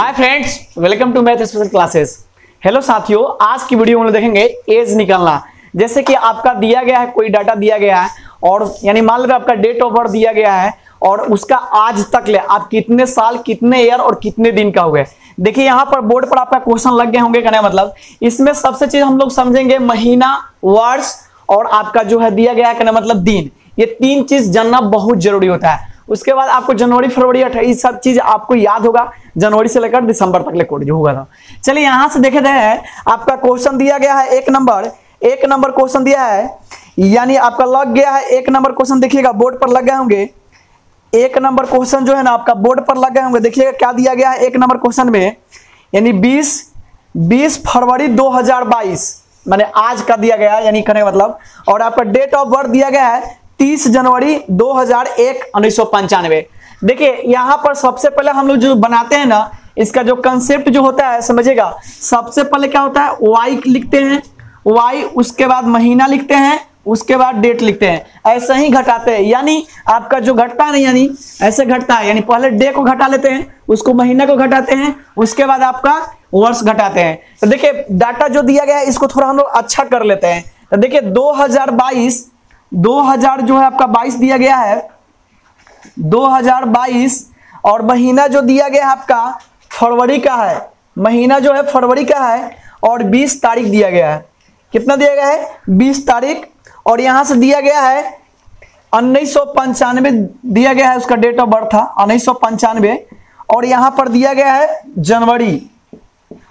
Hi friends, welcome to math special classes. Hello साथियों, आज की वीडियो में हम लोग देखेंगे एज निकालना। जैसे कि आपका दिया गया है, कोई डाटा दिया गया है और यानी मान लो आपका डेट ऑफ बर्थ दिया गया है और उसका आज तक ले आप कितने साल, कितने ईयर और कितने दिन का हुए। देखिए यहाँ पर बोर्ड पर आपका क्वेश्चन लग गए होंगे, कहने मतलब इसमें सबसे चीज हम लोग समझेंगे महीना, वर्ष और आपका जो है दिया गया है कहने मतलब दिन। ये तीन चीज जानना बहुत जरूरी होता है। उसके बाद आपको जनवरी, फरवरी, 28 सब चीज आपको याद होगा, जनवरी से लेकर दिसंबर तक कोड जो होगा था। चलिए यहां से देखे हैं, आपका क्वेश्चन दिया गया है एक नंबर क्वेश्चन दिया है, यानी आपका लग गया है एक नंबर क्वेश्चन। देखिएगा बोर्ड पर लग गए होंगे, एक नंबर क्वेश्चन जो है ना आपका बोर्ड पर लग गए होंगे। देखिएगा क्या दिया गया है एक नंबर क्वेश्चन में, यानी 20 फरवरी 2022 माने आज का दिया गया है, यानी कहने मतलब। और आपका डेट ऑफ बर्थ दिया गया है 30 जनवरी 2001 1995। देखिए यहां पर सबसे पहले हम लोग जो बनाते हैं ना, इसका जो कंसेप्ट जो होता है समझिएगा। सबसे पहले क्या होता है, वाई लिखते हैं, वाई, उसके बाद महीना लिखते हैं, उसके बाद डेट लिखते हैं। ऐसे ही घटाते हैं, यानी आपका जो घटता है ना, यानी ऐसे घटता है, यानी पहले डे को घटा लेते हैं, उसको महीना को घटाते हैं, उसके बाद आपका वर्ष घटाते हैं। तो देखिए डाटा जो दिया गया है इसको थोड़ा हम लोग अच्छा कर लेते हैं। तो देखिए 2000 जो है आपका 22 दिया गया है, 2022 और महीना जो दिया गया है आपका फरवरी का है, महीना जो है फरवरी का है और 20 तारीख दिया गया है। कितना दिया गया है, 20 तारीख। और यहां से दिया गया है 1995 दिया गया है, उसका डेट ऑफ बर्थ था 1995। और यहां पर दिया गया है जनवरी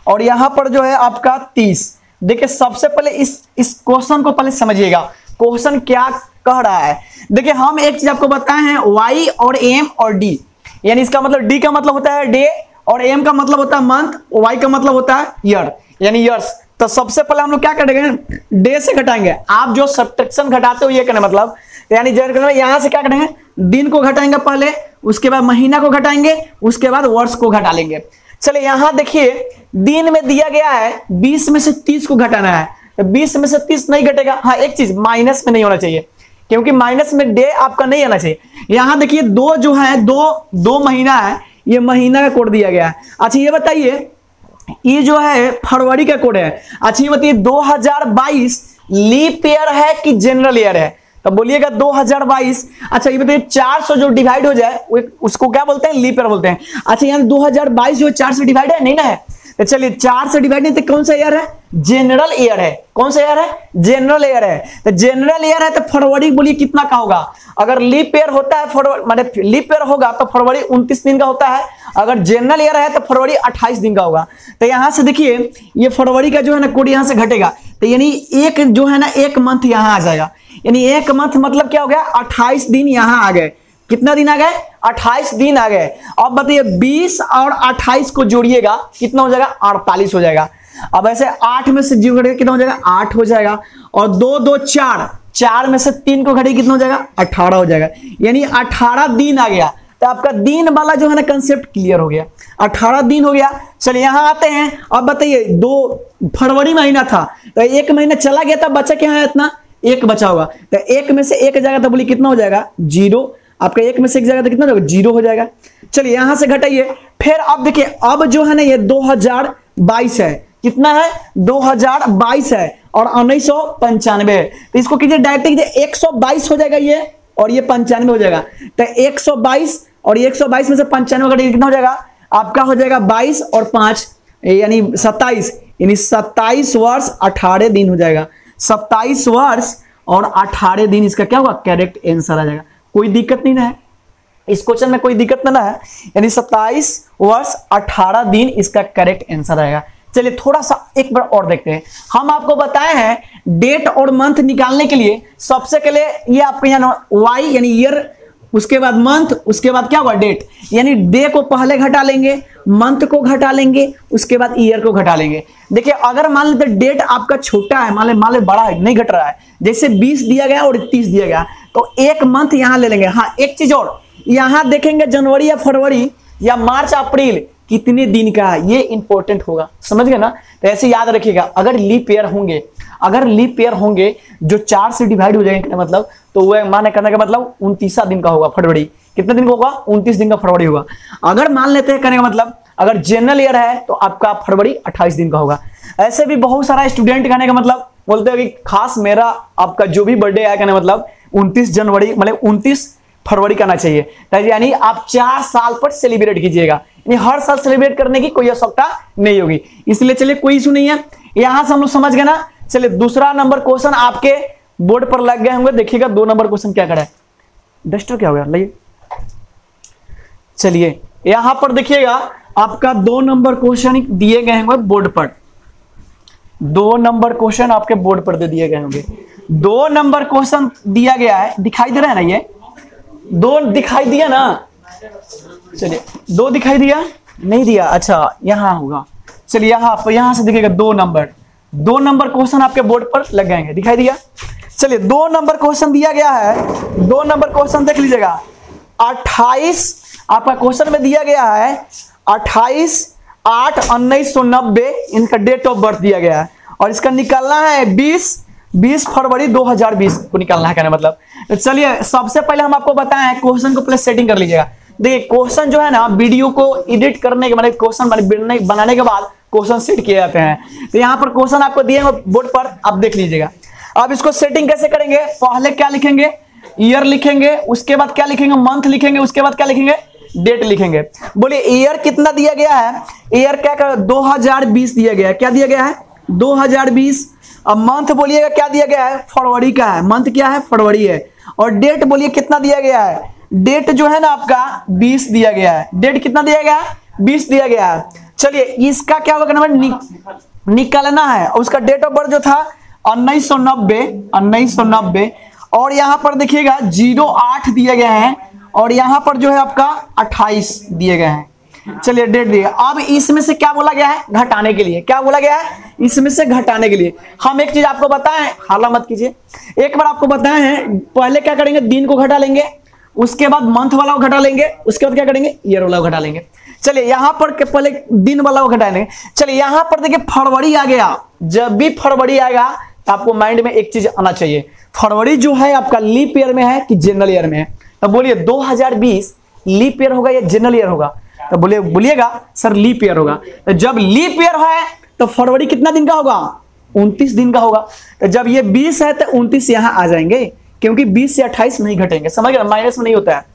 और यहां पर जो है आपका 30। देखिए सबसे पहले इस क्वेश्चन को पहले समझिएगा, क्वेश्चन क्या कह रहा है। देखिए हम एक चीज आपको बताए हैं, वाई और एम और डी, यानी इसका मतलब डी का मतलब होता है डे और एम का मतलब होता है मंथ, वाई का मतलब होता है ईयर यानी ईयर्स। तो सबसे पहले हम लोग क्या करेंगे, डे से घटाएंगे। आप जो सब्ट्रैक्शन घटाते हो ये कहने मतलब, यानी यहां से क्या करेंगे, दिन को घटाएंगे पहले, उसके बाद महीना को घटाएंगे, उसके बाद वर्ष को घटा लेंगे। चलिए यहां देखिए दिन में दिया गया है 20 में से 30 को घटाना है। 20 में से 30 नहीं घटेगा। हाँ एक चीज, माइनस में नहीं होना चाहिए, क्योंकि माइनस में डे आपका नहीं आना चाहिए। यहां देखिए दो जो है दो महीना है, ये महीना का कोड दिया गया है। अच्छा ये बताइए, ये जो है फरवरी का कोड है। अच्छा ये बताइए 2022 लीप ईयर है कि जनरल ईयर है, तब बोलिएगा 2022। अच्छा ये बताइए 400 जो डिवाइड हो जाए उसको क्या बोलते हैं, लीप ईयर बोलते हैं। अच्छा यहाँ 2022 जो 4 से डिवाइड है नहीं ना है, तो चलिए 4 से डिवाइड नहीं, तो कौन सा ईयर है, जनरल ईयर है। कौन सा ईयर है, जनरल ईयर है। तो जनरल ईयर है तो फरवरी बोलिए कितना का होगा। अगर लीप ईयर होता है फरवरी, माने लीप ईयर होगा तो फरवरी 29 दिन का होता है। अगर जनरल ईयर है तो फरवरी 28 दिन का होगा। तो यहां से देखिए ये फरवरी का जो है ना कोड यहां से घटेगा, तो यानी एक जो है ना एक मंथ यहां आ जाएगा। यानी एक मंथ मतलब क्या हो गया, 28 दिन यहां आ गए। कितना दिन आ गए, 28 दिन आ गए। अब बताइए 20 और 28 को जोड़िएगा कितना हो जाएगा, 48 हो जाएगा। अब ऐसे 8 में से जीरो घटेगा कितना हो जाएगा, 8 हो जाएगा। और 2 2 4 में से 3 को घटेगा कितना हो जाएगा, 18 हो जाएगा। यानी 18 दिन आ गया। तो आपका दिन वाला जो है ना कंसेप्ट क्लियर हो गया, 18 दिन हो गया। चलिए यहां आते हैं। अब बताइए 2 फरवरी महीना था, तो एक महीना चला गया था, बचा क्या है, इतना एक बचा होगा। तो एक में से एक जाएगा तो बोलिए कितना हो जाएगा, 0। आपका एक में से एक जगह तो कितना होगा, 0 हो जाएगा। चलिए यहां से घटाइए। फिर अब देखिए अब जो है ना ये 2022 है, कितना है, 2022 है और 1995 है। तो इसको कीजिए डायरेक्ट कीजिए, 122 हो जाएगा ये और ये 95 हो जाएगा। तो 122 और 122 में से 95 घटाइए कितना हो जाएगा, आपका हो जाएगा 22 और 5 यानी 27, यानी 27 वर्ष 18 दिन हो जाएगा। 27 वर्ष और 18 दिन इसका क्या होगा, करेक्ट आंसर आ जाएगा। कोई दिक्कत नहीं ना है इस क्वेश्चन में, कोई दिक्कत ना है, यानी 27 वर्ष 18 दिन इसका करेक्ट आंसर आएगा। चलिए थोड़ा सा एक बार और देखते हैं। हम आपको बताए हैं डेट और मंथ निकालने के लिए सबसे पहले ये आपके यहाँ वाई यानी ईयर, उसके बाद मंथ, उसके बाद क्या होगा डेट। यानी डे को पहले घटा लेंगे, मंथ को घटा लेंगे, उसके बाद ईयर को घटा लेंगे। देखिए अगर मान लेते डेट आपका छोटा है, मान ले बड़ा है, नहीं घट रहा है, जैसे 20 दिया गया और 30 दिया गया, तो एक मंथ यहां ले लेंगे। हाँ एक चीज और, यहां देखेंगे जनवरी या फरवरी या मार्च अप्रैल कितने दिन का है, ये इंपॉर्टेंट होगा, समझ गए ना। तो ऐसे याद रखिएगा, अगर लीप ईयर होंगे जो 4 से डिवाइड हो जाएंगे मतलब, तो वह माने करने का मतलब 29 दिन का होगा फरवरी। कितने दिन का होगा, 29 दिन का फरवरी होगा। अगर मान लेते हैं करने का मतलब अगर जनरल ईयर है तो आपका फरवरी 28 दिन का होगा। ऐसे भी बहुत सारा स्टूडेंट कहने का मतलब बोलते हैं कि खास मेरा आपका जो भी बर्थडे है कहने मतलब 29 जनवरी मतलब 29 फरवरी करना चाहिए, यानी आप 4 साल पर सेलिब्रेट कीजिएगा, यानी हर साल सेलिब्रेट करने की कोई आवश्यकता नहीं होगी। इसलिए चलिए कोई इशू नहीं है, यहां से हम लोग समझ गए ना। चलिए दूसरा नंबर क्वेश्चन आपके बोर्ड पर लग गए होंगे, देखिएगा 2 नंबर क्वेश्चन क्या करा है। डस्टर क्या हो गया, लाइए। चलिए यहां पर देखिएगा आपका 2 नंबर क्वेश्चन दिए गए होंगे बोर्ड पर, 2 नंबर क्वेश्चन आपके बोर्ड पर दे दिए गए होंगे। 2 नंबर क्वेश्चन दिया गया है, दिखाई दे रहा है ना, ये 2 दिखाई दिया ना। चलिए 2 दिखाई दिया नहीं दिया, अच्छा यहां होगा। चलिए यहां से देखिएगा 2 नंबर क्वेश्चन आपके बोर्ड पर लग जाएंगे, दिखाई दिया। चलिए 2 नंबर क्वेश्चन दिया गया है, 2 नंबर क्वेश्चन देख लीजिएगा। 28 आपका क्वेश्चन में दिया गया है 28/8/1990 इनका डेट ऑफ बर्थ दिया गया है, और इसका निकालना है 20 फरवरी 2020 को निकालना है कहने मतलब। तो चलिए सबसे पहले हम आपको बताएं, क्वेश्चन को पहले सेटिंग कर लीजिएगा। देखिए क्वेश्चन जो है ना, वीडियो को एडिट करने के मतलब क्वेश्चन बनाने के बाद क्वेश्चन सेट किए जाते हैं। तो यहाँ पर क्वेश्चन आपको दिए बोर्ड पर, आप देख लीजिएगा। अब इसको सेटिंग कैसे करेंगे, पहले क्या लिखेंगे, ईयर लिखेंगे, उसके बाद क्या लिखेंगे, मंथ लिखेंगे, उसके बाद क्या लिखेंगे, डेट लिखेंगे। बोलिए ईयर कितना दिया गया है, ईयर क्या कर 2020 दिया गया है, क्या दिया गया है 2020। अब मंथ बोलिएगा क्या दिया गया है, फरवरी का है, मंथ क्या है फरवरी है। और डेट बोलिए कितना दिया गया है, डेट जो है ना आपका 20 दिया गया है, डेट कितना दिया गया है 20 दिया गया है। चलिए इसका क्या होगा नंबर निकालना है, उसका डेट ऑफ बर्थ जो था 1990 और यहां पर देखिएगा 08 दिए गए हैं, और यहां पर जो है आपका 28 दिए गए हैं। चलिए डेट दिए। अब इसमें से क्या बोला गया है, घटाने के लिए, क्या बोला गया है, इसमें से घटाने के लिए। हम एक चीज आपको बताएं, हाला मत कीजिए, एक बार आपको बताए हैं, पहले क्या करेंगे, दिन को घटा लेंगे, उसके बाद मंथ वाला को घटा लेंगे, उसके बाद क्या करेंगे, ईयर वाला को घटा लेंगे। चलिए यहां पर पहले दिन वाला को घटाएंगे। चलिए यहां पर देखिए फरवरी आ गया, जब भी फरवरी आएगा तो आपको माइंड में एक चीज आना चाहिए, फरवरी जो है आपका लीप ईयर में है कि जनरल ईयर में है। तो बोलिए 2020 लीप ईयर होगा या जनरल ईयर होगा, तो बोलिएगा सर लीप ईयर होगा। तो जब लीप ईयर है तो फरवरी कितना दिन का होगा, 29 दिन का होगा। तो जब ये 20 है तो 29 यहां आ जाएंगे, क्योंकि 20 से 28 नहीं घटेंगे, समझ गए, माइनस में नहीं होता है।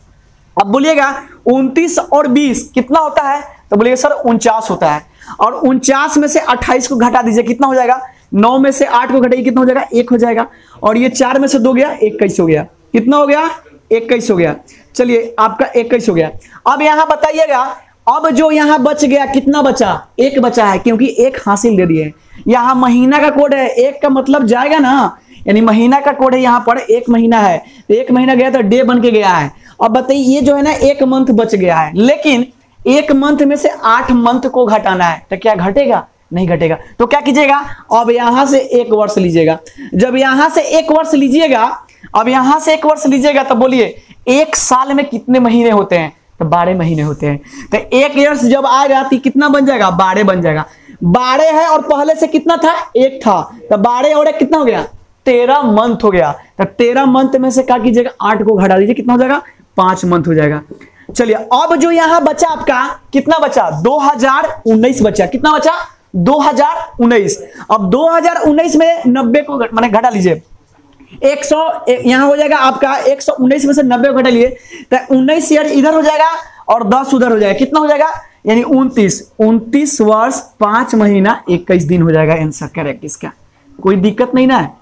अब बोलिएगा 29 और 20 कितना होता है, तो बोलिएगा सर 49 होता है। और 49 में से 28 को घटा दीजिए, कितना हो जाएगा, 9 में से 8 को घटाइए, कितना हो जाएगा, 1 हो जाएगा। और ये 4 में से 2 गया, 21 हो गया, कितना हो गया, 21 हो गया। चलिए आपका 21 हो गया। अब यहां बताइएगा, अब जो यहां बच गया कितना बचा, 1 बचा है, क्योंकि 1 हासिल दे दिए। यहां महीना का कोड है, 1 का मतलब जाएगा ना, यानी महीना का कोड है, यहां पर 1 महीना है, तो 1 महीना गया तो डे बन के गया है। अब बताइए ये जो है ना 1 मंथ बच गया है, लेकिन 1 मंथ में से 8 मंथ को घटाना है, तो क्या घटेगा, नहीं घटेगा। तो क्या कीजिएगा, अब यहां से 1 वर्ष लीजिएगा। जब यहां से 1 वर्ष लीजिएगा, अब यहां से 1 वर्ष लीजिएगा, तो बोलिए 1 साल में कितने महीने होते हैं, तो 12 महीने होते हैं। तो 1 ईयर्स जब आएगा तो कितना बन जाएगा, 12 बन जाएगा। 12 है और पहले से कितना था, 1 था, तो 12 और 1 कितना हो गया, 13 मंथ हो गया। तो 13 मंथ में से क्या कीजिएगा, 8 को घटा दीजिए, कितना हो जाएगा, 5 मंथ हो जाएगा। चलिए अब जो यहां बचा आपका कितना बचा, 2019 बचा, कितना बचा, 2019। अब 2019 में 90 को माने घटा लीजिए, 100 यहां हो जाएगा आपका 119 में से 90 को घटा लिए, तो 19 ईयर इधर हो जाएगा और 10 उधर हो जाएगा, कितना हो जाएगा, यानी 29 वर्ष 5 महीना 21 दिन हो जाएगा। आंसर करेक्ट इसका, कोई दिक्कत नहीं ना है,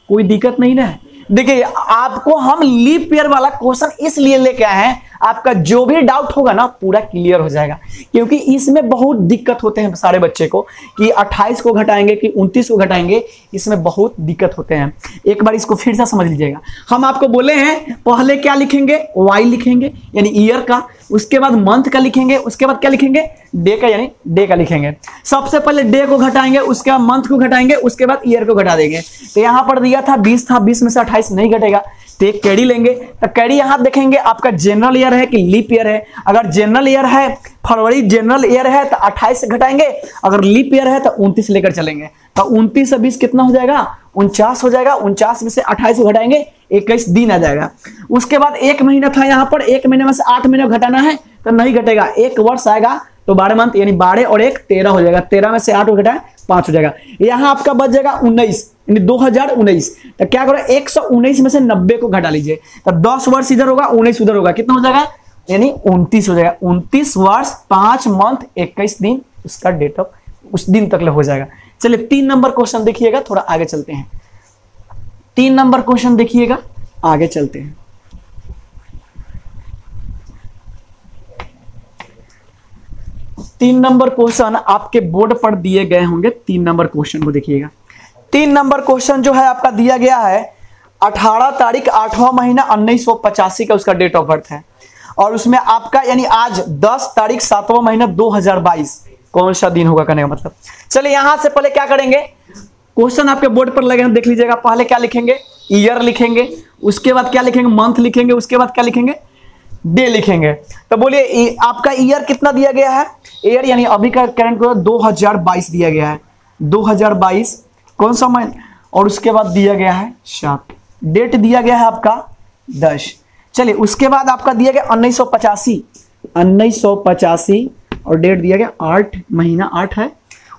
कोई दिक्कत नहीं ना है। देखिए आपको हम लीप ईयर वाला क्वेश्चन इसलिए लेके आए हैं, आपका जो भी डाउट होगा ना पूरा क्लियर हो जाएगा, क्योंकि इसमें बहुत दिक्कत होते हैं सारे बच्चे को कि 28 को घटाएंगे कि 29 को घटाएंगे, इसमें बहुत दिक्कत होते हैं। एक बार इसको फिर से समझ लीजिएगा। हम आपको बोले हैं पहले क्या लिखेंगे, वाई लिखेंगे यानी ईयर का, उसके बाद मंथ का लिखेंगे, उसके बाद क्या लिखेंगे, डे का यानी डे का लिखेंगे। सबसे पहले डे को घटाएंगे, उसके बाद मंथ को घटाएंगे, उसके बाद ईयर को घटा देंगे। तो यहां पर दिया था 20 था, 20 में से 28 नहीं घटेगा, तो एक कैडी लेंगे। तो कैडी यहां देखेंगे आपका जनरल ईयर है कि लीप ईयर है। अगर जनरल ईयर है, फरवरी जनरल ईयर है तो 28 से घटाएंगे, अगर लीप ईयर है तो 29 लेकर चलेंगे। तो 29 से 20 कितना हो जाएगा, 49 हो जाएगा। 49 में से 28 को घटाएंगे, 21 दिन आ जाएगा। उसके बाद 1 महीना था, यहां पर 1 महीने में से 8 महीने घटाना है तो नहीं घटेगा, 1 वर्ष आएगा तो 12 मंथ यानी 12 और 1 13 हो जाएगा। 13 में से 8 को घटाए 5 हो जाएगा। यहाँ आपका बच जाएगा 19 यानी 2019। तो क्या करो 119 में से 90 को घटा लीजिए, तो 10 वर्ष इधर होगा 19 उधर होगा, कितना हो जाएगा यानी 29 हो जाएगा। 29 वर्ष 5 मंथ 21 दिन उसका डेट ऑफ उस दिन तक हो जाएगा। चलिए 3 नंबर क्वेश्चन देखिएगा, थोड़ा आगे चलते हैं। 3 नंबर क्वेश्चन देखिएगा, आगे चलते हैं। 3 नंबर क्वेश्चन आपके बोर्ड पर दिए गए होंगे। 3 नंबर क्वेश्चन को देखिएगा। 3 नंबर क्वेश्चन जो है आपका दिया गया है 18 तारीख 8वां महीना 1985 का उसका डेट ऑफ बर्थ है, और उसमें आपका यानी आज 10 तारीख 7वां महीना 2022 कौन सा दिन होगा कहने का मतलब। चलिए यहां से पहले क्या करेंगे, क्वेश्चन आपके बोर्ड पर लगे हैं, देख लीजिएगा। पहले क्या लिखेंगे, ईयर लिखेंगे, उसके बाद क्या लिखेंगे, मंथ लिखेंगे, उसके बाद क्या लिखेंगे, डे लिखेंगे। तो बोलिए आपका ईयर कितना दिया गया है, ईयर यानी अभी का करंट को 2022 दिया गया है, 2022 कौन सा महीना, और उसके बाद दिया गया है 7, डेट दिया गया है आपका 10। चलिए उसके बाद आपका दिया गया 1985 और डेट दिया गया 8 महीना 8 है।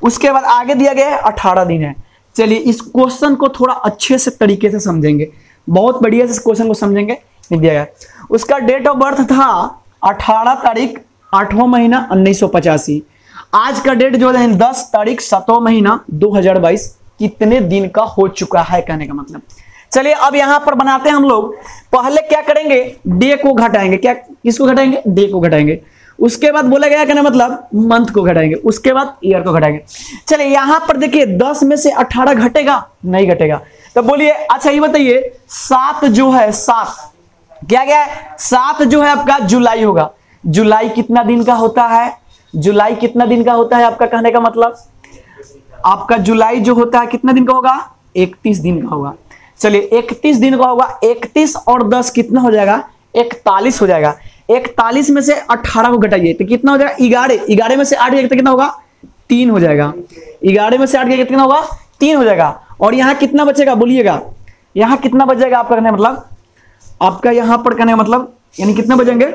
उसके बाद आगे दिया गया है 18 दिन है। चलिए इस क्वेश्चन को थोड़ा अच्छे से तरीके से समझेंगे, बहुत बढ़िया से इस क्वेश्चन को समझेंगे। दिया गया उसका डेट ऑफ बर्थ था 18 तारीख 8वां महीना 1985। आज का डेट जो है 10 तारीख 7वां महीना 2022 कितने दिन का हो चुका है कहने का मतलब। चलिए अब यहां पर बनाते हैं हम लोग। पहले क्या करेंगे, डे को घटाएंगे, क्या किसको घटाएंगे, डे को घटाएंगे। उसके बाद बोला गया कहने मतलब मंथ को घटाएंगे, उसके बाद ईयर को घटाएंगे। चलिए यहां पर देखिए 10 में से 18 घटेगा, नहीं घटेगा। तो बोलिए अच्छा ये बताइए 7 जो है 7 क्या गया है, 7 जो है आपका जुलाई होगा। जुलाई कितना दिन का होता है, जुलाई कितना दिन का होता है आपका कहने का मतलब, आपका जुलाई जो होता है कितना दिन का होगा, 31 दिन का होगा। चलिए 31 दिन का होगा, 31 और 10 कितना हो जाएगा, 41 हो जाएगा। 41 में से 18 को घटाइए तो कितना हो जाएगा, 11। 11 में से 8 गया तो कितना होगा, 3 हो जाएगा। 11 में से 8 गया तो कितना होगा, 3 हो जाएगा। और यहाँ कितना बचेगा बोलिएगा, यहाँ कितना बच जाएगा आपका कहने मतलब, आपका यहां पर कहने मतलब यानी कितना बचेंगे,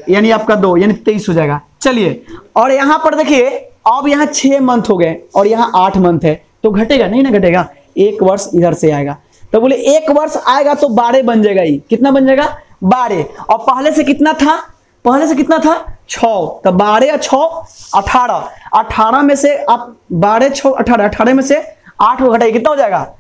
यानी आपका 2 यानी 23 हो जाएगा। चलिए और यहां पर देखिए अब यहाँ 6 मंथ हो गए और यहाँ 8 मंथ है, तो घटेगा नहीं ना, घटेगा 1 वर्ष इधर से आएगा। तो बोले 1 वर्ष आएगा तो 12 बन जाएगा, ही कितना बन जाएगा 12। और पहले से कितना था, पहले से कितना था 6, तो 12 या 6 18। 18 में से आप 12 6 18, 18 में से 8 को घटाइए कितना हो जाएगा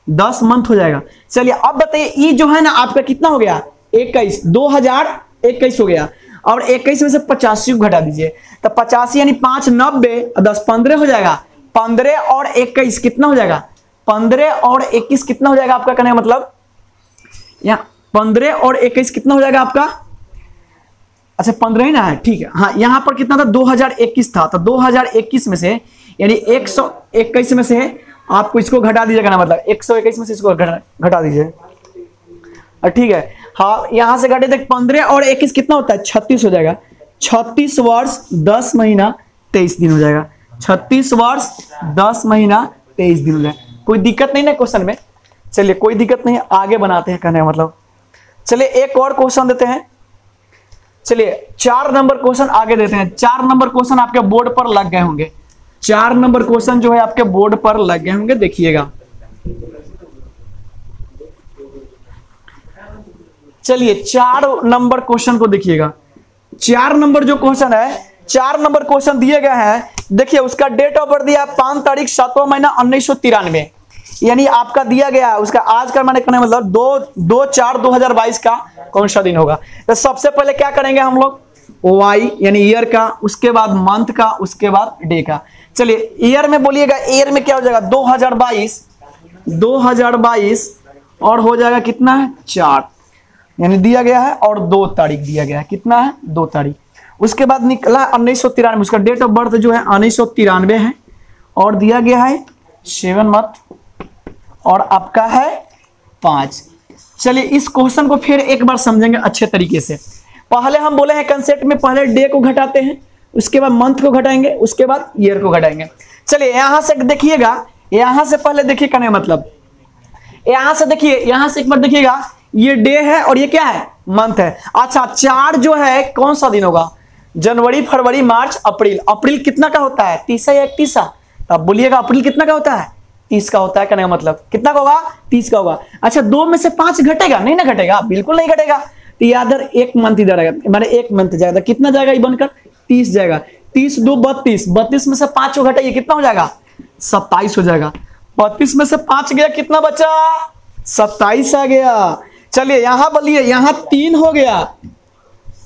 10 मंथ हो जाएगा। चलिए अब बताइए ये जो है ना आपका कितना हो गया 21, 2021 हो गया। और 21 में से 85 को घटा दीजिए तो 85 यानी 5 90 10 15 हो जाएगा। 15 और 21 कितना हो जाएगा, 15 और 21 कितना हो जाएगा आपका कहने का मतलब, यहाँ 15 और 21 कितना हो जाएगा आपका, अच्छा 15 ही ना है, ठीक है। हाँ यहाँ पर कितना था 2021 था, तो 2021 में से यानी 121 में से आपको इसको घटा दीजिएगा ना, मतलब 121 में से इसको घटा दीजिए, ठीक है। हाँ यहाँ से घटे तो 15 और 21 कितना होता है 36 हो जाएगा। 36 वर्ष 10 महीना 23 दिन हो जाएगा। 36 वर्ष 10 महीना 23 दिन हो जाएगा। कोई दिक्कत नहीं ना क्वेश्चन में, चलिए कोई दिक्कत नहीं, आगे बनाते हैं कहने का मतलब। चलिए एक और क्वेश्चन देते हैं, चलिए 4 नंबर क्वेश्चन आगे देते हैं। 4 नंबर क्वेश्चन आपके बोर्ड पर लग गए होंगे, 4 नंबर क्वेश्चन जो है आपके बोर्ड पर लग गए होंगे, देखिएगा। चलिए 4 नंबर क्वेश्चन को देखिएगा। 4 नंबर जो क्वेश्चन है, 4 नंबर क्वेश्चन दिए गए हैं, देखिए उसका डेट ऑफ बर्थ दिया 5 तारीख 7वां महीना 1993, यानी आपका दिया गया है उसका आज का मैंने कहने मतलब 2/4/2022 का कौन सा दिन होगा। तो सबसे पहले क्या करेंगे हम लोग, वाई यानी ईयर का, उसके बाद मंथ का, उसके बाद डे का। चलिए ईयर में बोलिएगा, ईयर में क्या हो जाएगा 2022 और हो जाएगा कितना है 4 यानी दिया गया है, और 2 तारीख दिया गया है, कितना है 2 तारीख। उसके बाद निकला 1993, उसका डेट ऑफ बर्थ जो है 1993 है, और दिया गया है 7 मंथ और आपका है 5। चलिए इस क्वेश्चन को फिर एक बार समझेंगे अच्छे तरीके से। पहले हम बोले हैं कंसेप्ट में, पहले डे को घटाते हैं, उसके बाद मंथ को घटाएंगे, उसके बाद ईयर को घटाएंगे। चलिए यहां से देखिएगा, यहां से पहले देखिए कहने मतलब, यहां से देखिए, यहां से एक बार देखिएगा, ये डे है और ये क्या है मंथ है। अच्छा 4 जो है कौन सा दिन होगा, जनवरी, फरवरी, मार्च, अप्रैल। अप्रैल कितना का होता है? 30 या 31? तब बोलिएगा अप्रैल कितना का होता है? 30 का होता है। कहने का मतलब कितना का होगा? 30 का होगा। अच्छा 2 में से 5 घटेगा? नहीं ना घटेगा, बिल्कुल नहीं घटेगा। तो याद एक मंथ इधर आएगा, माने एक मंथ जाएगा, कितना जाएगा ये बनकर? 30 जाएगा। 30 2 32, 32 में से 5 को घटाइए, कितना हो जाएगा? 27 हो जाएगा। 32 में से 5 गया, कितना बचा? 27 आ गया। चलिए यहां बोलिए, यहां 3 हो गया,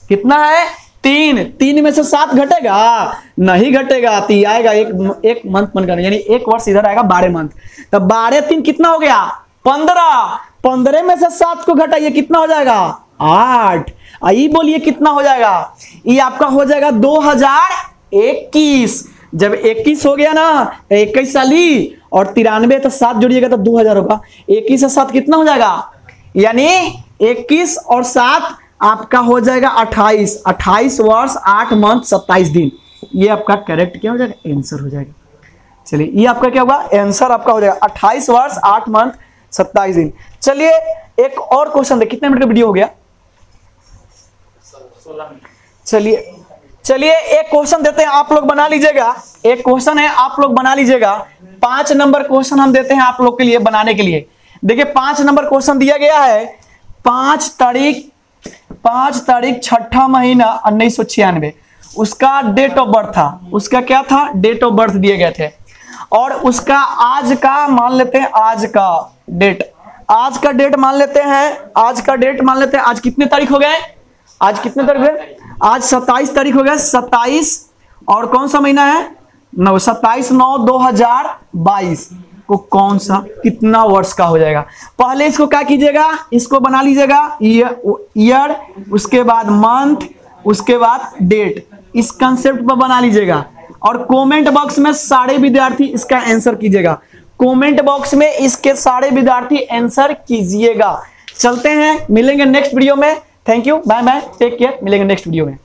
कितना है? 3। 3 में से 7 घटेगा? नहीं घटेगा। तो ये आएगा एक मंथ बनकर, यानी एक वर्ष इधर आएगा 12 मंथ। तो 12 3 कितना हो गया? 15। 15 में से 7 को घटाइए, कितना हो जाएगा? 8। आई बोलिए कितना हो जाएगा? ये आपका हो जाएगा 2021। जब 21 हो गया ना, 21 साली और 93 तो 7 जोड़िएगा तो 2000 होगा। 21 से 7 कितना हो जाएगा? यानी 21 और 7 आपका हो जाएगा 28। 28 वर्ष 8 मंथ 27 दिन। ये आपका करेक्ट क्या हो जाएगा? आंसर हो जाएगा। चलिए ये आपका क्या होगा? आंसर आपका हो जाएगा 28 वर्ष 8 मंथ 27 दिन। चलिए एक और क्वेश्चन देखिए, कितने मिनट का वीडियो हो गया? 16 मिनट। चलिए एक क्वेश्चन देते हैं, आप लोग बना लीजिएगा। एक क्वेश्चन है, आप लोग बना लीजिएगा। 5 नंबर क्वेश्चन हम देते हैं आप लोग के लिए बनाने के लिए। देखिए 5 नंबर क्वेश्चन दिया गया है। 5 तारीख 6ठा महीना 1996 उसका डेट ऑफ बर्थ था। उसका क्या था? डेट ऑफ बर्थ दिए गए थे। और उसका आज का मान लेते हैं, आज का डेट मान लेते हैं। आज का डेट मान लेते हैं। आज कितने तारीख हो गए? आज कितने तारीख है? आज 27 तारीख हो गया। 27 और कौन सा महीना है? 27/9/2022 को कौन सा कितना वर्ष का हो जाएगा? पहले इसको क्या कीजिएगा? इसको बना लीजिएगा ईयर, उसके बाद मंथ, उसके बाद डेट। इस कंसेप्ट पर बना लीजिएगा और कमेंट बॉक्स में सारे विद्यार्थी इसका आंसर कीजिएगा। कमेंट बॉक्स में इसके सारे विद्यार्थी आंसर कीजिएगा। चलते हैं, मिलेंगे नेक्स्ट वीडियो में। Thank you, bye bye, take care, मिलेंगे नेक्स्ट वीडियो में।